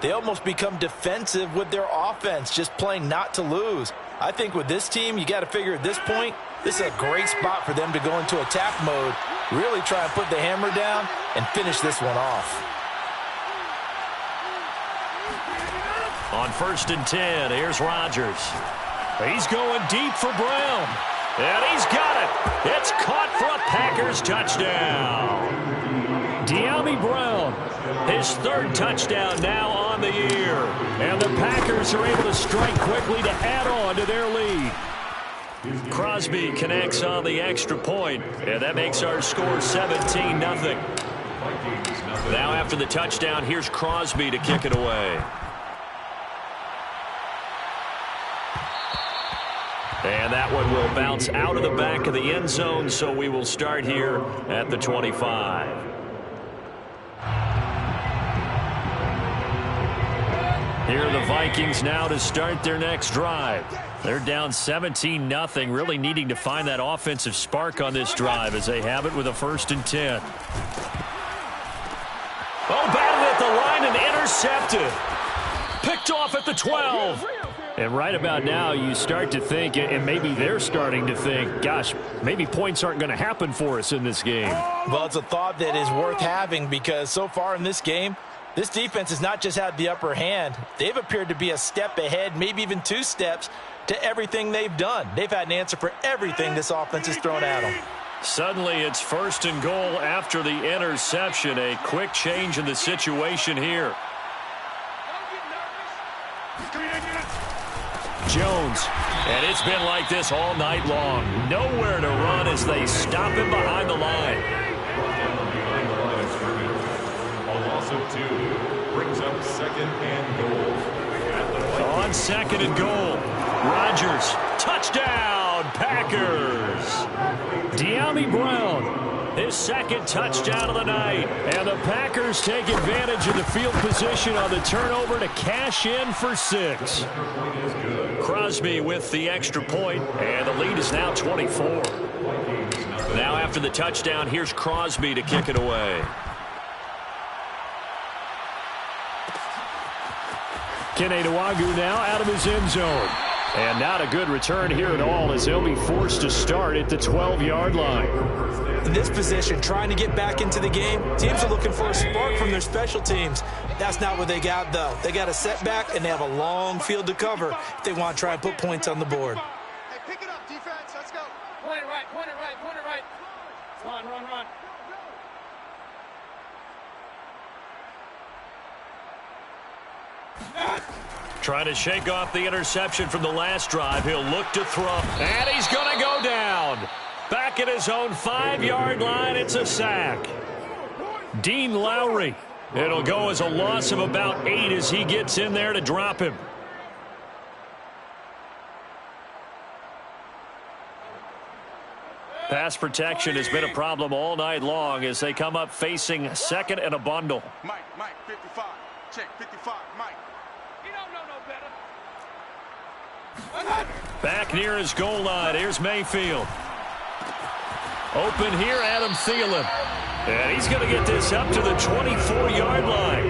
[SPEAKER 2] they almost become defensive with their offense, just playing not to lose. I think with this team, you got to figure at this point, this is a great spot for them to go into attack mode, really try and put the hammer down and finish this one off.
[SPEAKER 1] On 1st and 10, here's Rodgers. He's going deep for Brown. And he's got it. It's caught for a Packers touchdown. De'Ami Brown, his 3rd touchdown now on the year. And the Packers are able to strike quickly to add on to their lead. Crosby connects on the extra point, and that makes our score 17-0. Now after the touchdown, here's Crosby to kick it away. And that one will bounce out of the back of the end zone, so we will start here at the 25. Here are the Vikings now to start their next drive. They're down 17-0, really needing to find that offensive spark on this drive as they have it with a 1st and 10. Oh, batted at the line and intercepted. Picked off at the 12. And right about now, you start to think, and maybe they're starting to think, gosh, maybe points aren't going to happen for us in this game.
[SPEAKER 2] Well, it's a thought that is worth having, because so far in this game, this defense has not just had the upper hand. They've appeared to be a step ahead, maybe even 2 steps, to everything they've done. They've had an answer for everything this offense has thrown at them.
[SPEAKER 1] Suddenly, it's 1st and goal after the interception. A quick change in the situation here. Jones, and it's been like this all night long. Nowhere to run as they stop him behind the line.
[SPEAKER 4] A loss of 2 brings up 2nd and goal.
[SPEAKER 1] On 2nd and goal, Rodgers, touchdown, Packers. De'Ami Brown, his 2nd touchdown of the night. And the Packers take advantage of the field position on the turnover to cash in for 6. Crosby with the extra point, and the lead is now 24. Now after the touchdown, here's Crosby to kick it away. Kene Nwangwu now out of his end zone. And not a good return here at all, as they'll be forced to start at the 12-yard line.
[SPEAKER 2] In this position, trying to get back into the game, teams are looking for a spark from their special teams. That's not what they got, though. They got a setback, and they have a long field to cover if they want to try and put points on the board.
[SPEAKER 3] Hey, pick it up, defense. Let's go.
[SPEAKER 5] Point it right, point it right, point it right. Run, run, run.
[SPEAKER 1] Trying to shake off the interception from the last drive. He'll look to throw, and he's going to go down. Back at his own 5-yard line, it's a sack. Dean Lowry. It'll go as a loss of about 8 as he gets in there to drop him. Pass protection has been a problem all night long as they come up facing 2nd and a bundle.
[SPEAKER 3] Mike, 55. Check, 55, Mike.
[SPEAKER 5] You don't know no better.
[SPEAKER 1] Back near his goal line, here's Mayfield. Open here, Adam Thielen. And he's going to get this up to the 24-yard line.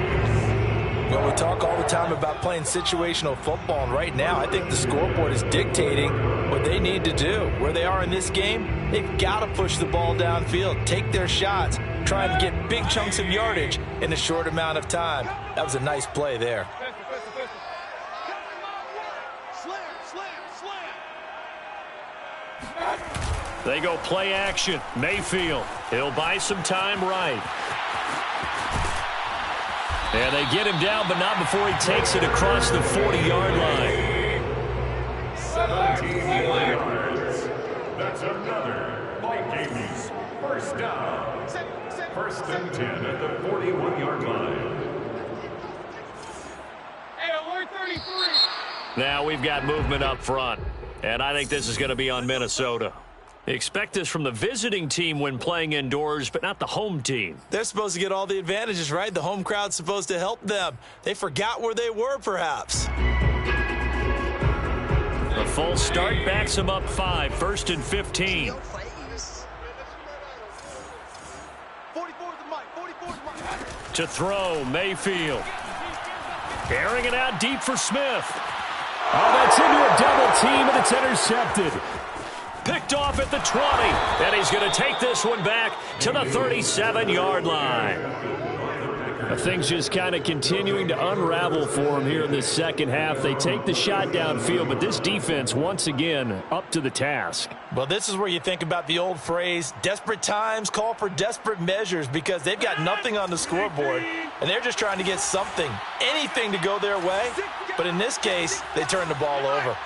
[SPEAKER 2] Well, we talk all the time about playing situational football, and right now I think the scoreboard is dictating what they need to do. Where they are in this game, They've got to push the ball downfield, take their shots, trying to get big chunks of yardage in a short amount of time. That was a nice play there.
[SPEAKER 1] They go play action. Mayfield. He'll buy some time right. And they get him down, but not before he takes it across the 40-yard line.
[SPEAKER 4] 17 yards. That's another Vikings first down. First and 10 at the 41-yard line.
[SPEAKER 5] Hey, alert 33.
[SPEAKER 1] Now we've got movement up front, and I think this is going to be on Minnesota. Expect this from the visiting team when playing indoors, but not the home team.
[SPEAKER 2] They're supposed to get all the advantages, right? The home crowd's supposed to help them. They forgot where they were, perhaps.
[SPEAKER 1] A full start backs them up 5, first and 15.
[SPEAKER 3] 44's the mic. 44's the mic.
[SPEAKER 1] To throw, Mayfield. Airing it out deep for Smith. Oh, that's into a double team, and it's intercepted. Picked off at the 20, and he's going to take this one back to the 37-yard line. Things just kind of continuing to unravel for him here in the second half. They take the shot downfield, but this defense, once again, up to the task.
[SPEAKER 2] Well, this is where you think about the old phrase, desperate times call for desperate measures, because they've got nothing on the scoreboard, and they're just trying to get something, anything to go their way. But in this case, they turn the ball over.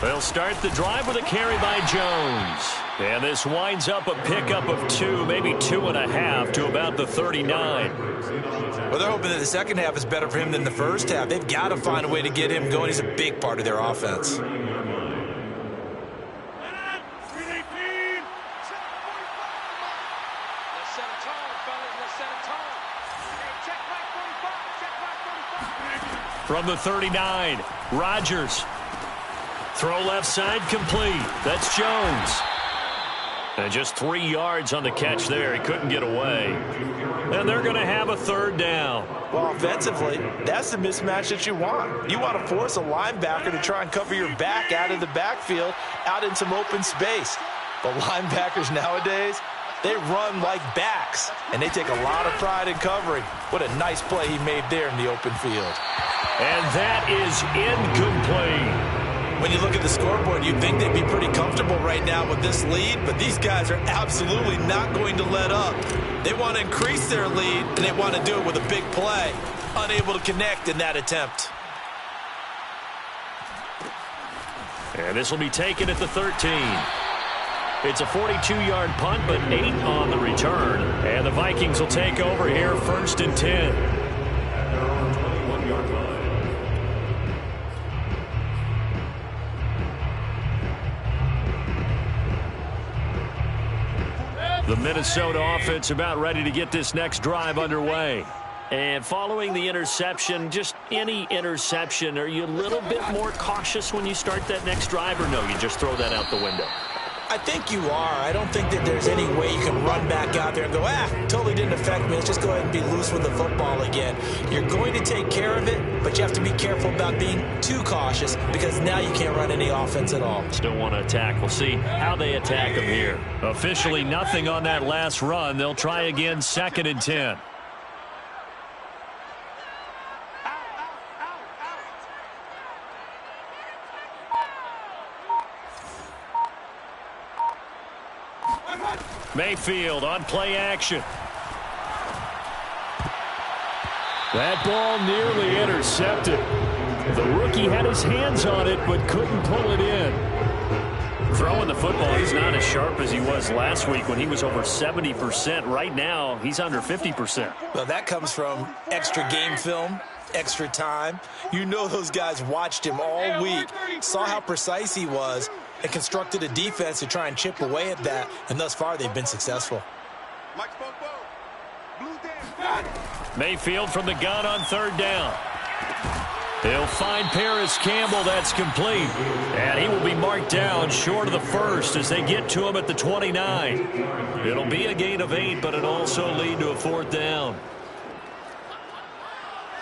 [SPEAKER 1] They'll start the drive with a carry by Jones. And this winds up a pickup of 2, maybe 2.5 to about the 39.
[SPEAKER 2] Well, they're hoping that the second half is better for him than the first half. They've got to find a way to get him going. He's a big part of their offense.
[SPEAKER 1] From the 39, Rodgers. Throw left side complete. That's Jones. And just 3 yards on the catch there. He couldn't get away. And they're going to have a third down.
[SPEAKER 2] Well, offensively, that's the mismatch that you want. You want to force a linebacker to try and cover your back out of the backfield, out in some open space. But linebackers nowadays, they run like backs, and they take a lot of pride in covering. What a nice play he made there in the open field.
[SPEAKER 1] And that is incomplete.
[SPEAKER 2] When you look at the scoreboard, you'd think they'd be pretty comfortable right now with this lead, but these guys are absolutely not going to let up. They want to increase their lead, and they want to do it with a big play. Unable to connect in that attempt.
[SPEAKER 1] And this will be taken at the 13. It's a 42-yard punt, but 8 on the return. And the Vikings will take over here, first and 10. The Minnesota offense about ready to get this next drive underway. And following the interception, just any interception, are you a little bit more cautious when you start that next drive, or no, you just throw that out the window?
[SPEAKER 2] I think you are. I don't think that there's any way you can run back out there and go, totally didn't affect me. Let's just go ahead and be loose with the football again. You're going to take care of it, but you have to be careful about being too cautious, because now you can't run any offense at all.
[SPEAKER 1] Still want to attack. We'll see how they attack them here. Officially nothing on that last run. They'll try again, second and 10. Mayfield on play action. That ball nearly intercepted. The rookie had his hands on it but couldn't pull it in. Throwing the football, he's not as sharp as he was last week when he was over 70%. Right now, he's under 50%.
[SPEAKER 2] Well, that comes from extra game film, extra time. You know those guys watched him all week, saw how precise he was, and constructed a defense to try and chip away at that, and thus far they've been successful.
[SPEAKER 1] Mayfield from the gun on third down. He'll find Paris Campbell. That's complete. And he will be marked down short of the first as they get to him at the 29. It'll be a gain of 8, but it'll also lead to a fourth down.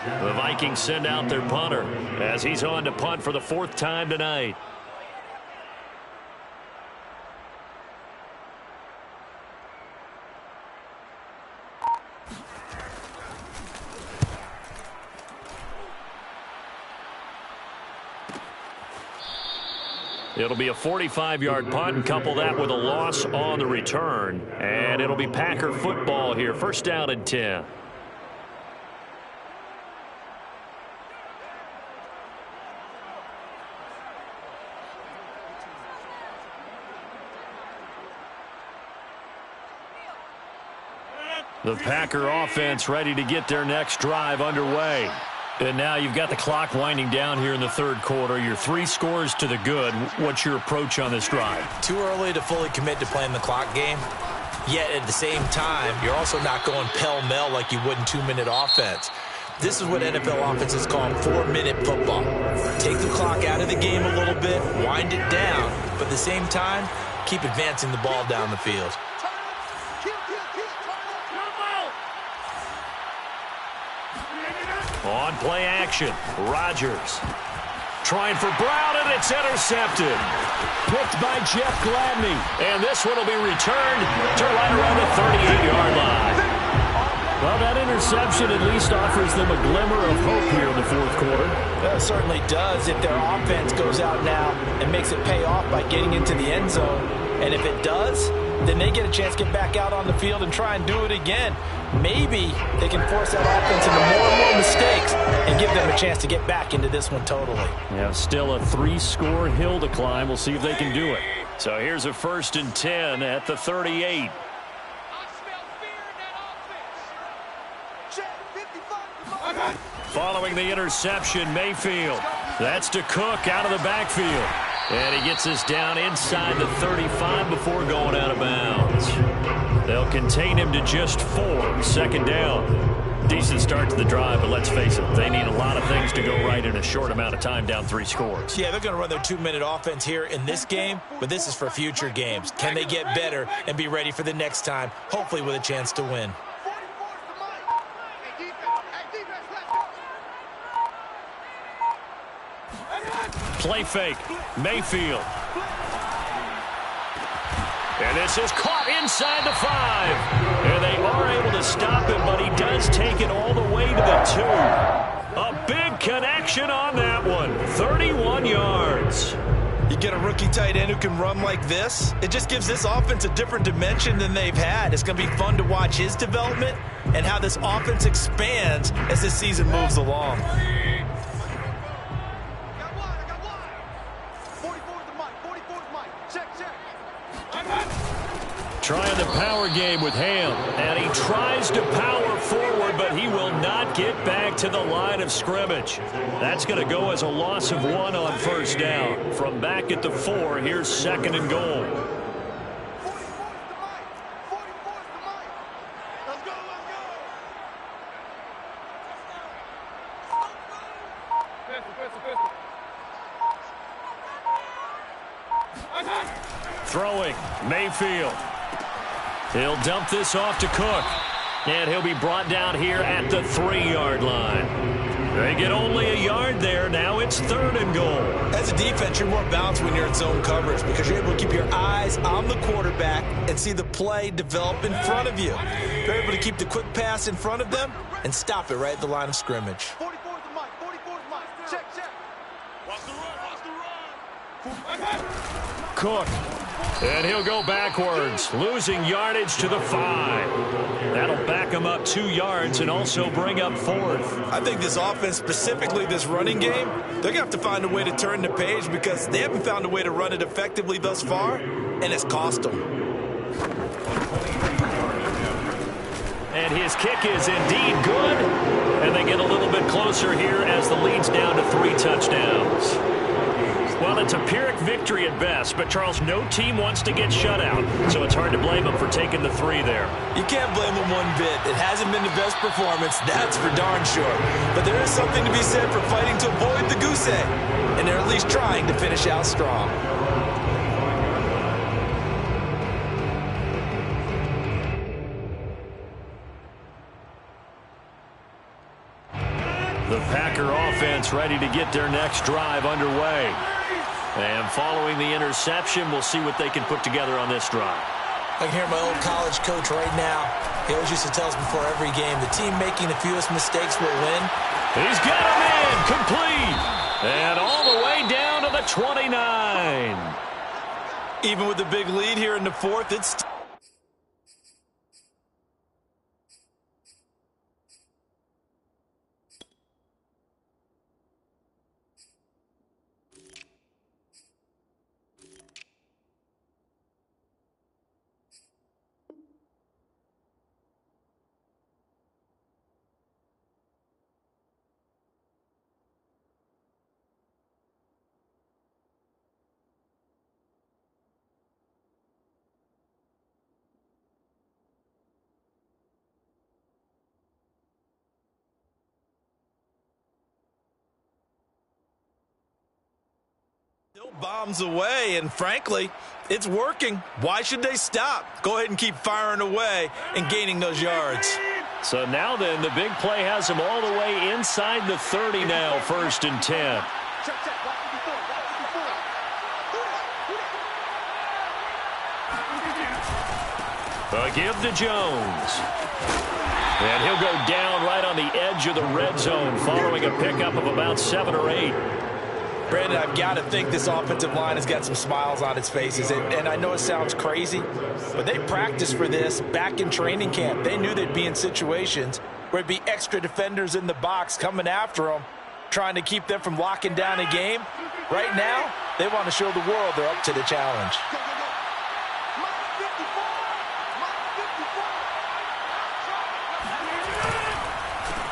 [SPEAKER 1] The Vikings send out their punter as he's on to punt for the 4th time tonight. It'll be a 45-yard punt, and couple that with a loss on the return. And it'll be Packer football here. First down and 10. The Packer offense ready to get their next drive underway. And now you've got the clock winding down here in the third quarter. Your 3 scores to the good. What's your approach on this drive?
[SPEAKER 2] Too early to fully commit to playing the clock game. Yet at the same time, you're also not going pell-mell like you would in 2-minute offense. This is what NFL offenses call 4-minute football. Take the clock out of the game a little bit, wind it down, but at the same time, keep advancing the ball down the field.
[SPEAKER 1] On play action, Rodgers trying for Brown, and it's intercepted. Picked by Jeff Gladney. And this one will be returned to right around the 38-yard line. Well, that interception at least offers them a glimmer of hope here in the fourth quarter.
[SPEAKER 2] It certainly does if their offense goes out now and makes it pay off by getting into the end zone. And if it does, then they get a chance to get back out on the field and try and do it again. Maybe they can force that offense into more and more mistakes and give them a chance to get back into this one totally.
[SPEAKER 1] Yeah, still a 3-score hill to climb. We'll see if they can do it. So here's a 1st and 10 at the 38. Following the interception, Mayfield. That's to Cook out of the backfield. And he gets us down inside the 35 before going out of bounds. They'll contain him to just 4. Second down. Decent start to the drive, but let's face it, they need a lot of things to go right in a short amount of time, down 3 scores.
[SPEAKER 2] Yeah, they're going to run their 2-minute offense here in this game, but this is for future games. Can they get better and be ready for the next time, hopefully with a chance to win?
[SPEAKER 1] Play fake. Mayfield. And this is caught inside the 5. And they are able to stop him, but he does take it all the way to the 2. A big connection on that one. 31 yards.
[SPEAKER 2] You get a rookie tight end who can run like this, it just gives this offense a different dimension than they've had. It's going to be fun to watch his development and how this offense expands as this season moves along.
[SPEAKER 1] Trying the power game with Ham, and he tries to power forward, but he will not get back to the line of scrimmage. That's going to go as a loss of 1 on first down. From back at the 4, here's 2nd and goal. Throwing, Mayfield. He'll dump this off to Cook. And he'll be brought down here at the 3-yard line. They get only a yard there. Now it's 3rd and goal.
[SPEAKER 2] As a defense, you're more balanced when you're in zone coverage because you're able to keep your eyes on the quarterback and see the play develop in front of you. You're able to keep the quick pass in front of them and stop it right at the line of scrimmage.
[SPEAKER 3] 44 is the mic. 44 is the mic. Check. Watch the run.
[SPEAKER 1] Cook. And he'll go backwards, losing yardage to the 5. That'll back him up 2 yards and also bring up 4th.
[SPEAKER 2] I think this offense, specifically this running game, they're going to have to find a way to turn the page because they haven't found a way to run it effectively thus far, and it's cost them.
[SPEAKER 1] And his kick is indeed good. And they get a little bit closer here as the lead's down to 3 touchdowns. Well, it's a Pyrrhic victory at best, but, Charles, no team wants to get shut out, so it's hard to blame them for taking the 3 there.
[SPEAKER 2] You can't blame them one bit. It hasn't been the best performance, that's for darn sure. But there is something to be said for fighting to avoid the goose egg, and they're at least trying to finish out strong.
[SPEAKER 1] The Packer offense ready to get their next drive underway. And following the interception, we'll see what they can put together on this drive.
[SPEAKER 2] I can hear my old college coach right now. He always used to tell us before every game, the team making the fewest mistakes will win.
[SPEAKER 1] He's got a man complete. And all the way down to the 29.
[SPEAKER 2] Even with the big lead here in the fourth, it's still bombs away, and frankly, it's working. Why should they stop? Go ahead and keep firing away and gaining those yards.
[SPEAKER 1] So now then, the big play has them all the way inside the 30 now, 1st and 10. A give to Jones. And he'll go down right on the edge of the red zone following a pickup of about 7 or 8.
[SPEAKER 2] Brandon, I've got to think this offensive line has got some smiles on its faces. And I know it sounds crazy, but they practiced for this back in training camp. They knew they'd be in situations where it'd be extra defenders in the box coming after them, trying to keep them from locking down a game. Right now, they want to show the world they're up to the challenge.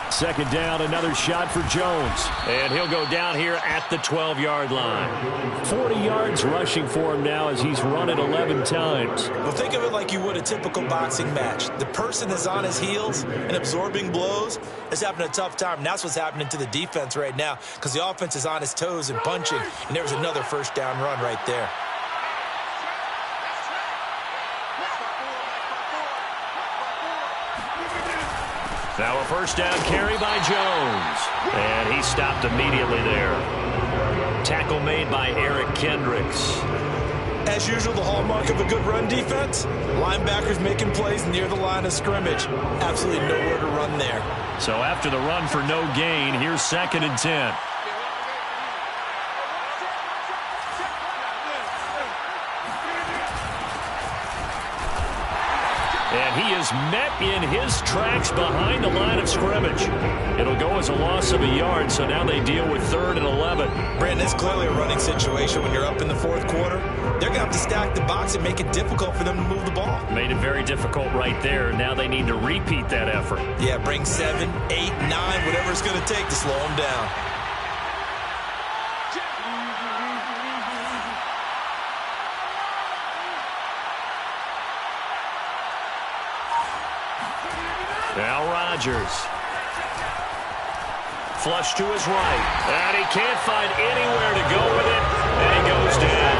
[SPEAKER 1] Second down, another shot for Jones. And he'll go down here at the 12-yard line. 40 yards rushing for him now as he's run it 11 times.
[SPEAKER 2] Well, think of it like you would a typical boxing match. The person is on his heels and absorbing blows is having a tough time. And that's what's happening to the defense right now because the offense is on his toes and punching. And there was another first down run right there.
[SPEAKER 1] Now a first down carry by Jones. And he stopped immediately there. Tackle made by Eric Kendricks.
[SPEAKER 2] As usual, the hallmark of a good run defense, linebackers making plays near the line of scrimmage. Absolutely nowhere to run there.
[SPEAKER 1] So after the run for no gain, here's 2nd and 10. And he is met in his tracks behind the line of scrimmage. It'll go as a loss of a yard, so now they deal with 3rd and 11.
[SPEAKER 2] Brandon, it's clearly a running situation when you're up in the 4th quarter. They're going to have to stack the box and make it difficult for them to move the ball.
[SPEAKER 1] Made it very difficult right there. Now they need to repeat that effort.
[SPEAKER 2] Yeah, bring 7, 8, 9, whatever it's going to take to slow them down.
[SPEAKER 1] Now Rodgers. Flush to his right. And he can't find anywhere to go with it. And he goes down.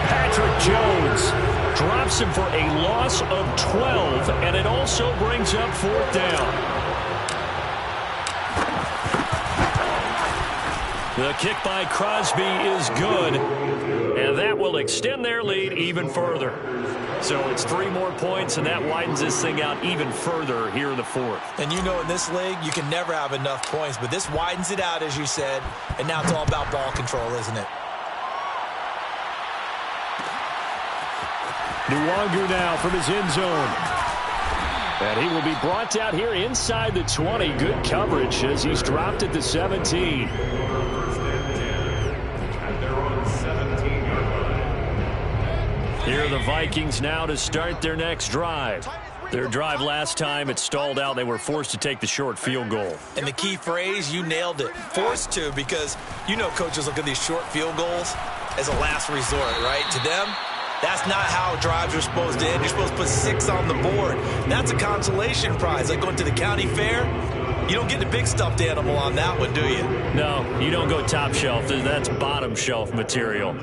[SPEAKER 1] Patrick Jones drops him for a loss of 12. And it also brings up 4th down. The kick by Crosby is good. And that will extend their lead even further. So it's 3 more points, and that widens this thing out even further here in the 4th.
[SPEAKER 2] And you know in this league, you can never have enough points, but this widens it out, as you said, and now it's all about ball control, isn't it?
[SPEAKER 1] Nwangu now from his end zone. And he will be brought down here inside the 20. Good coverage as he's dropped at the 17. Here are the Vikings now to start their next drive. Their drive last time, it stalled out. They were forced to take the short field goal.
[SPEAKER 2] And the key phrase, you nailed it. Forced to, because you know coaches look at these short field goals as a last resort, right? To them, that's not how drives are supposed to end. You're supposed to put 6 on the board. That's a consolation prize. Like going to the county fair, you don't get the big stuffed animal on that one, do you?
[SPEAKER 1] No, you don't go top shelf. That's bottom shelf material.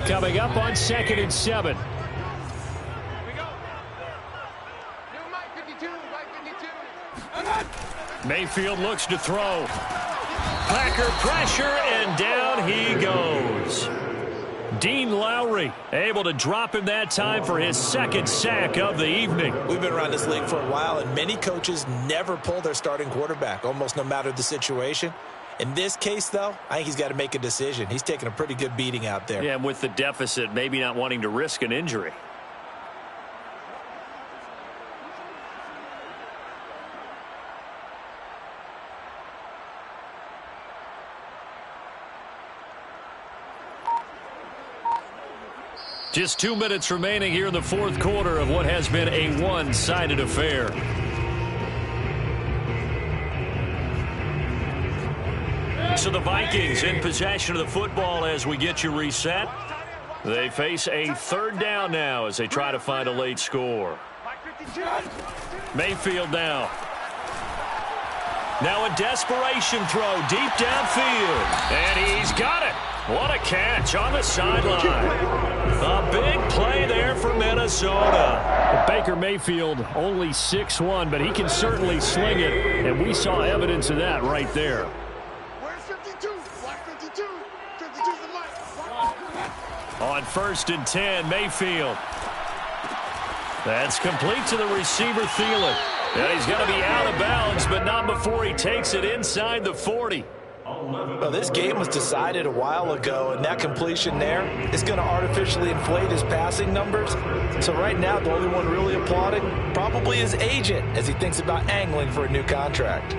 [SPEAKER 1] Coming up on 2nd and 7. Mayfield looks to throw. Packer pressure, and down he goes. Dean Lowry able to drop him that time for his second sack of the evening.
[SPEAKER 2] We've been around this league for a while, and many coaches never pull their starting quarterback, almost no matter the situation. In this case, though, I think he's got to make a decision. He's taking a pretty good beating out there.
[SPEAKER 1] Yeah, and with the deficit, maybe not wanting to risk an injury. Just 2 minutes remaining here in the fourth quarter of what has been a one-sided affair. So the Vikings in possession of the football as we get you reset. They face a third down now as they try to find a late score. Mayfield now. Now a desperation throw deep downfield. And he's got it. What a catch on the sideline. A big play there for Minnesota. Baker Mayfield only 6'1", but he can certainly sling it, and we saw evidence of that right there.
[SPEAKER 3] Where's 52? Watch 52. 52's the mic.
[SPEAKER 1] On 1st and 10, Mayfield. That's complete to the receiver, Thielen. And he's going to be out of bounds, but not before he takes it inside the 40.
[SPEAKER 2] Well, this game was decided a while ago, and that completion there is going to artificially inflate his passing numbers. So right now, the only one really applauding probably his agent as he thinks about angling for a new contract.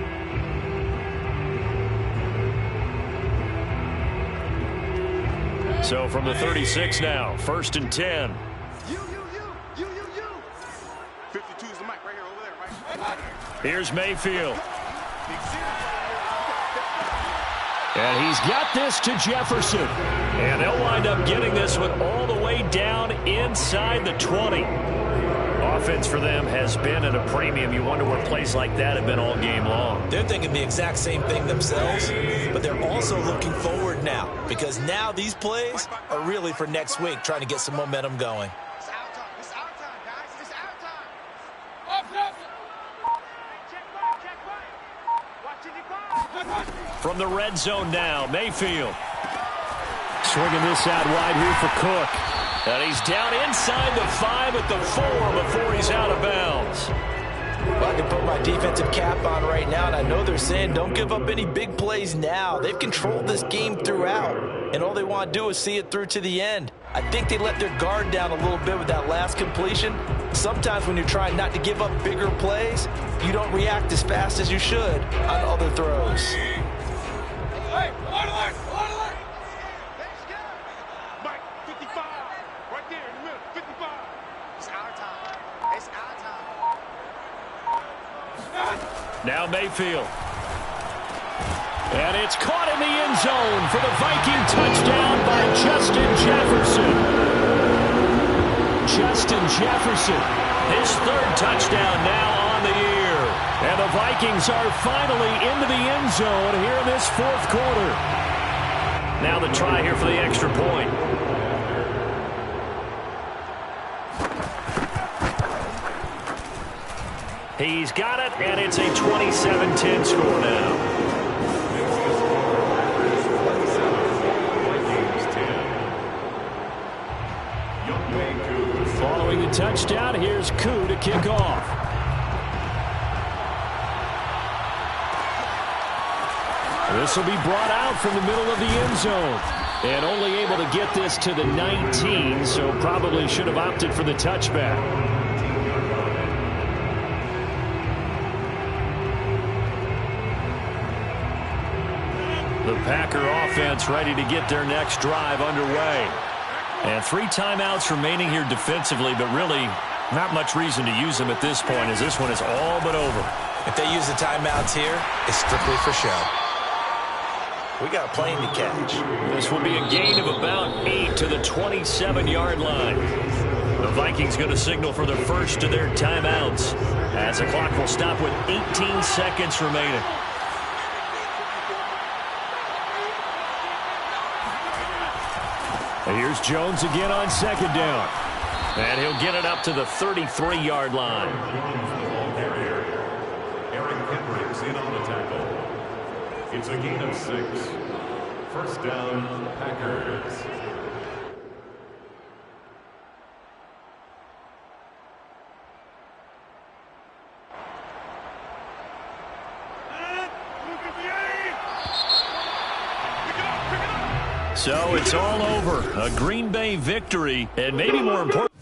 [SPEAKER 1] So from the 36 now, 1st and 10.
[SPEAKER 3] You. 52's the mic right here, over there, right?
[SPEAKER 1] Here's Mayfield. And he's got this to Jefferson. And they'll wind up getting this one all the way down inside the 20. Offense for them has been at a premium. You wonder where plays like that have been all game long.
[SPEAKER 2] They're thinking the exact same thing themselves, but they're also looking forward now because now these plays are really for next week, trying to get some momentum going.
[SPEAKER 3] It's our time. It's our time, guys. It's our time. Check right. Watch it.
[SPEAKER 1] From the red zone now, Mayfield. Swinging this out wide here for Cook. And he's down inside the 5 at the 4 before he's out of bounds.
[SPEAKER 2] Well, I can put my defensive cap on right now, and I know they're saying don't give up any big plays now. They've controlled this game throughout, and all they want to do is see it through to the end. I think they let their guard down a little bit with that last completion. Sometimes when you're trying not to give up bigger plays, you don't react as fast as you should on other throws.
[SPEAKER 3] Hey, alert! Mike, 55. Right there in the middle, 55. It's our time. It's our time.
[SPEAKER 1] Now Mayfield. And it's caught in the end zone for the Viking touchdown by Justin Jefferson. Justin Jefferson, his 3rd touchdown now on the year. And the Vikings are finally into the end zone here in this 4th quarter. Now the try here for the extra point. He's got it, and it's a 27-10 score now. Following the touchdown, here's Koo to kick off. This will be brought out from the middle of the end zone. And only able to get this to the 19, so probably should have opted for the touchback. The Packer offense ready to get their next drive underway. And 3 timeouts remaining here defensively, but really not much reason to use them at this point as this one is all but over.
[SPEAKER 2] If they use the timeouts here, it's strictly for show. We got a plane to catch.
[SPEAKER 1] This will be a gain of about 8 to the 27-yard line. The Vikings going to signal for the first of their timeouts as the clock will stop with 18 seconds remaining. And here's Jones again on 2nd down. And he'll get it up to the 33-yard line.
[SPEAKER 4] Eric Kendricks in on the tackle. It's a gain of 6. First down, Packers.
[SPEAKER 1] So it's all over. A Green Bay victory, and maybe more important.